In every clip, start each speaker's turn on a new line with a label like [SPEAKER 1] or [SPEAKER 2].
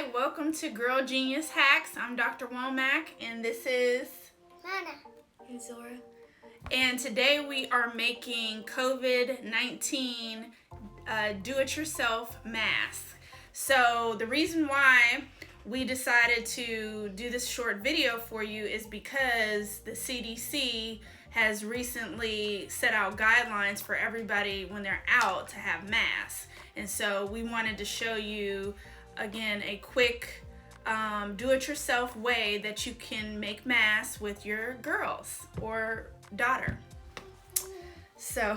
[SPEAKER 1] Hi, welcome to Girl Genius Hacks. I'm Dr. Womack, and this is
[SPEAKER 2] Mona and Zora.
[SPEAKER 1] And today we are making COVID-19 do-it-yourself masks. So the reason why we decided to do this short video for you is because the CDC has recently set out guidelines for everybody when they're out to have masks. And so we wanted to show you, again, a quick do-it-yourself way that you can make masks with your girls or daughter. So,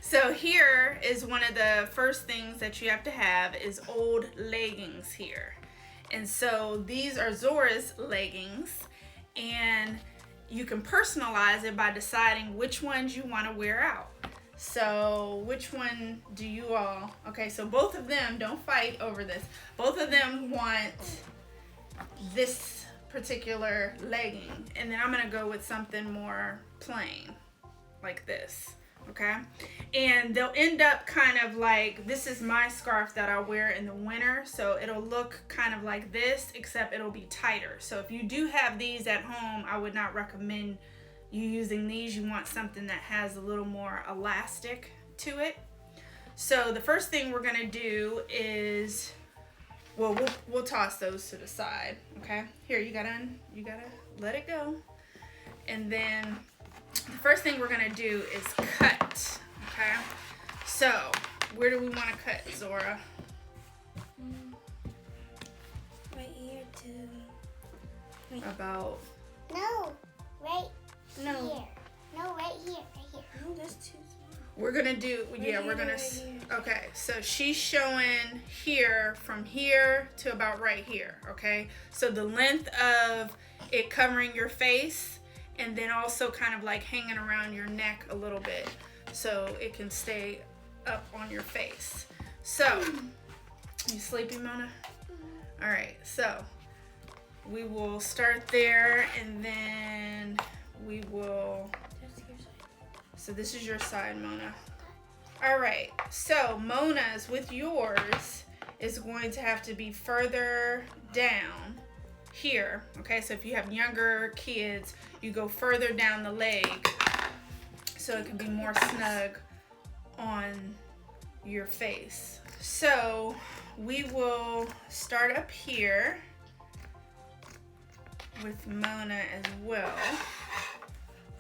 [SPEAKER 1] so here is one of the first things that you have to have is old leggings here. And so these are Zora's leggings, and you can personalize it by deciding which ones you want to wear out. So which one do you all, okay, so both of them, don't fight over this, both of them want this particular legging, and then I'm going to go with something more plain like this, okay? And they'll end up kind of like, this is my scarf that I wear in the winter, so it'll look kind of like this, except it'll be tighter. So if you do have these at home, I would not recommend you using these. You want something that has a little more elastic to it. So the first thing we're gonna do is, well, we'll toss those to the side, okay? Here, you gotta let it go. And then the first thing we're gonna do is cut, okay? So where do we wanna cut, Zora?
[SPEAKER 2] Right here to...
[SPEAKER 1] About...
[SPEAKER 2] No, right
[SPEAKER 1] No.
[SPEAKER 2] here. No, right here, right here. No, that's too small.
[SPEAKER 1] We're gonna do, yeah, we're gonna, okay, so she's showing here, from here to about right here, okay? So the length of it covering your face, and then also kind of like hanging around your neck a little bit, so it can stay up on your face. So, you sleepy, Mona? All right, so we will start there, and then we will, so this is your side, Mona. All right, so Mona's with yours is going to have to be further down here, okay? So if you have younger kids, you go further down the leg so it can be more snug on your face. So we will start up here with Mona as well,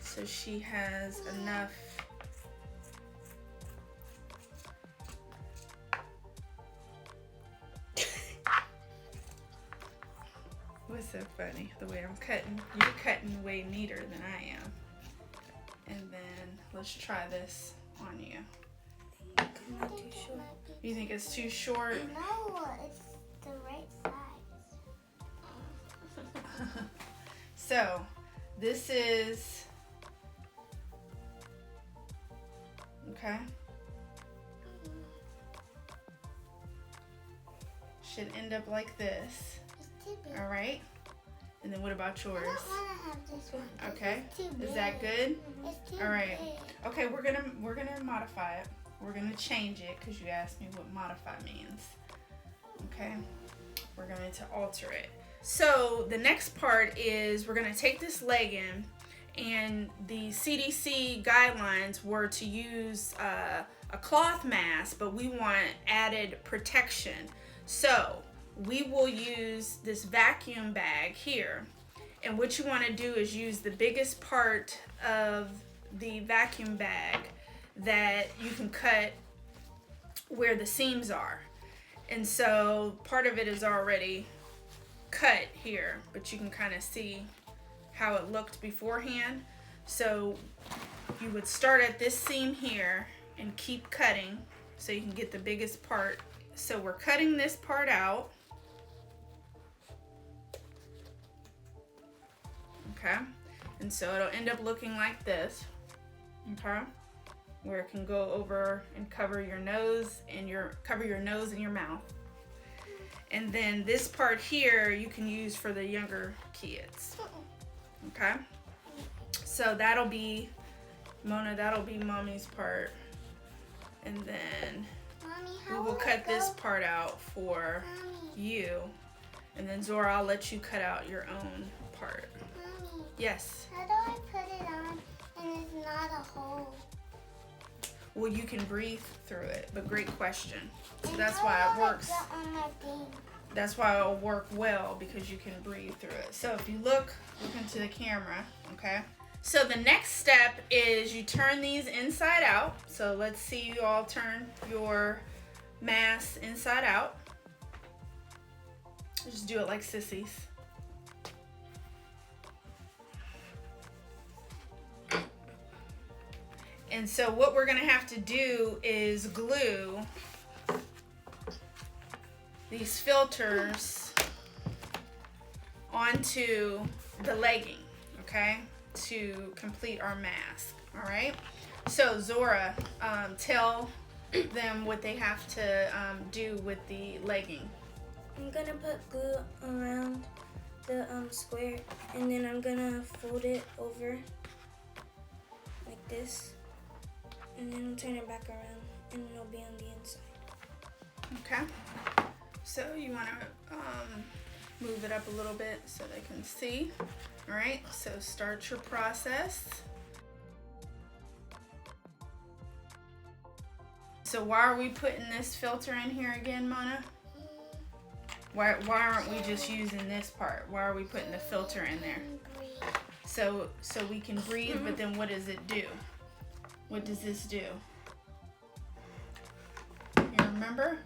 [SPEAKER 1] so she has enough. What's so funny? The way I'm cutting. You're cutting way neater than I am. And then let's try this on you.
[SPEAKER 2] Not too short.
[SPEAKER 1] You think it's too short?
[SPEAKER 2] No, it's the right size.
[SPEAKER 1] So this is, okay, should end up like this.
[SPEAKER 2] It's too big.
[SPEAKER 1] All right, and then what about yours?
[SPEAKER 2] I don't want to have this one.
[SPEAKER 1] Okay,
[SPEAKER 2] It's too
[SPEAKER 1] is that good?
[SPEAKER 2] It's too
[SPEAKER 1] All right.
[SPEAKER 2] big.
[SPEAKER 1] Okay, we're gonna modify it. We're gonna change it because you asked me what modify means. Okay, we're going to alter it. So the next part is we're gonna take this legging, and the CDC guidelines were to use a cloth mask, but we want added protection. So we will use this vacuum bag here, and what you want to do is use the biggest part of the vacuum bag that you can cut where the seams are. And so part of it is already cut here, but you can kind of see how it looked beforehand. So you would start at this seam here and keep cutting so you can get the biggest part. So we're cutting this part out. Okay, and so it'll end up looking like this, okay, where it can go over and cover your nose and your mouth. And then this part here you can use for the younger kids. Okay, so that'll be, Mona, that'll be mommy's part. And then
[SPEAKER 2] Mommy, Mommy,
[SPEAKER 1] we
[SPEAKER 2] how
[SPEAKER 1] will
[SPEAKER 2] will
[SPEAKER 1] cut
[SPEAKER 2] it
[SPEAKER 1] this
[SPEAKER 2] go?
[SPEAKER 1] part out for
[SPEAKER 2] Mommy,
[SPEAKER 1] you. And then Zora, I'll let you cut out your own part.
[SPEAKER 2] Mommy,
[SPEAKER 1] Yes.
[SPEAKER 2] how do I put it on and it's not a hole?
[SPEAKER 1] Well, you can breathe through it, but great question. So
[SPEAKER 2] And
[SPEAKER 1] that's
[SPEAKER 2] how
[SPEAKER 1] why it
[SPEAKER 2] will
[SPEAKER 1] works.
[SPEAKER 2] Go on my thing?
[SPEAKER 1] That's why it'll work well, because you can breathe through it. So if you look into the camera, okay? So the next step is you turn these inside out. So let's see you all turn your mask inside out. Just do it like sissies. And so what we're gonna have to do is glue these filters onto the legging, okay, to complete our mask. All right. So Zora, tell them what they have to do with the legging.
[SPEAKER 3] I'm gonna put glue around the square, and then I'm gonna fold it over like this, and then turn it back around, and it'll be on the inside.
[SPEAKER 1] Okay. So you want to move it up a little bit so they can see. All right. So start your process. So why are we putting this filter in here again, Mona? Why aren't we just using this part? Why are we putting the filter in there? So we can breathe, but then what does it do? What does this do? You remember?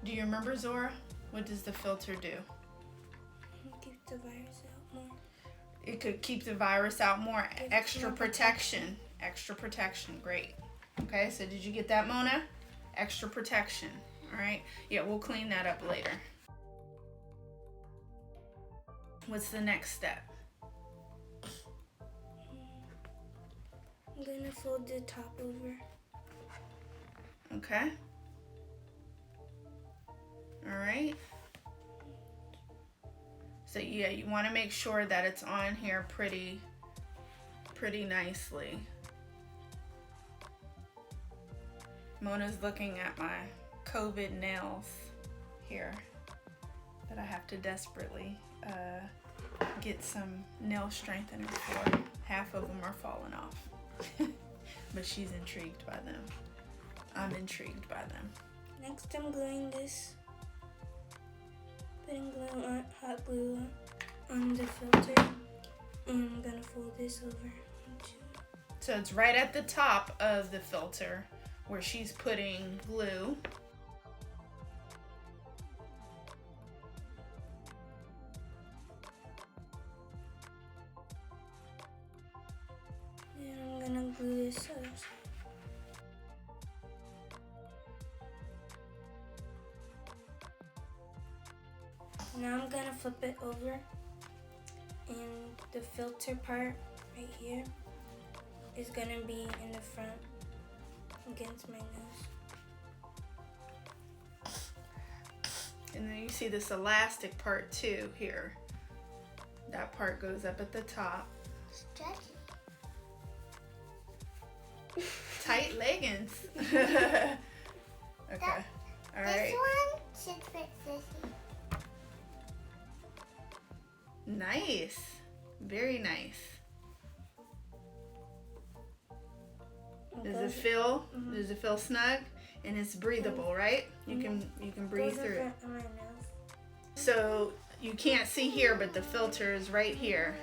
[SPEAKER 1] Do you remember, Zora? What does the filter do?
[SPEAKER 3] Keep the virus out more.
[SPEAKER 1] It could keep the virus out more.
[SPEAKER 3] Give it
[SPEAKER 1] Extra
[SPEAKER 3] more
[SPEAKER 1] protection. Extra protection. Great. Okay, so did you get that, Mona? Extra protection. All right. Yeah, we'll clean that up later. What's the next step?
[SPEAKER 3] I'm gonna fold the top over.
[SPEAKER 1] Okay. All right. So yeah, you want to make sure that it's on here pretty nicely. Mona's looking at my COVID nails here that I have to desperately get some nail strengthener for. Half of them are falling off. But she's intrigued by them. I'm intrigued by them.
[SPEAKER 3] Next, I'm gluing this. Putting glue on, hot glue on the filter. And I'm gonna fold this over.
[SPEAKER 1] So it's right at the top of the filter where she's putting glue.
[SPEAKER 3] And I'm gonna glue this other side. Now I'm gonna flip it over, and the filter part right here is gonna be in the front against my nose.
[SPEAKER 1] And then you see this elastic part too here. That part goes up at the top.
[SPEAKER 2] Stretchy.
[SPEAKER 1] Tight leggings. Okay. All right.
[SPEAKER 2] This one should fit Sissy.
[SPEAKER 1] Nice. Very nice. Does it feel?
[SPEAKER 3] Mhm.
[SPEAKER 1] Does it feel snug? And it's breathable, right? You can breathe
[SPEAKER 3] Goes
[SPEAKER 1] through it.
[SPEAKER 3] over on my nose.
[SPEAKER 1] So you can't see here, but the filter is right here,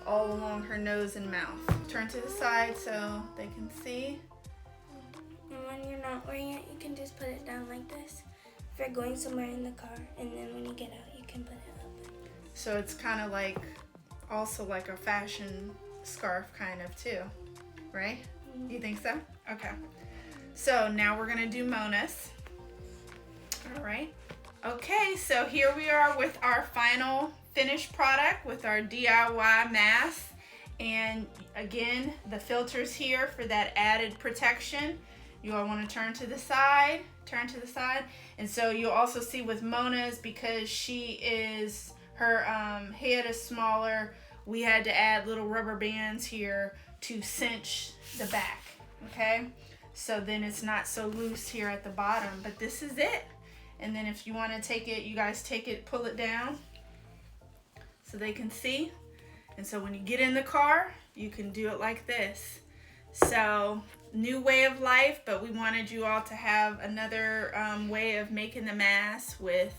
[SPEAKER 1] all along her nose and mouth. Turn to the side so they can see.
[SPEAKER 3] And when you're not wearing it, you can just put it down like this. If you're going somewhere in the car, and then when you get out, you can put it up.
[SPEAKER 1] So it's kind of like, also like a fashion scarf kind of too, right?
[SPEAKER 3] Mhm.
[SPEAKER 1] You think so? Okay. So now we're gonna do Mona's. All right. Okay, so here we are with our final finished product with our DIY mask. And again, the filter's here for that added protection. You all want to turn to the side. And so you'll also see with Mona's, because her head is smaller, we had to add little rubber bands here to cinch the back, okay? so then it's not so loose here at the bottom. But this is it. And then if you want to take it, you guys take it, pull it down so they can see. And so when you get in the car, you can do it like this. So new way of life, but we wanted you all to have another way of making the mask with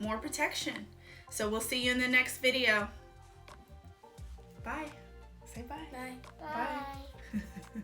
[SPEAKER 1] more protection. So we'll see you in the next video. Bye. Say bye.
[SPEAKER 3] Bye.
[SPEAKER 2] Bye.
[SPEAKER 1] Bye.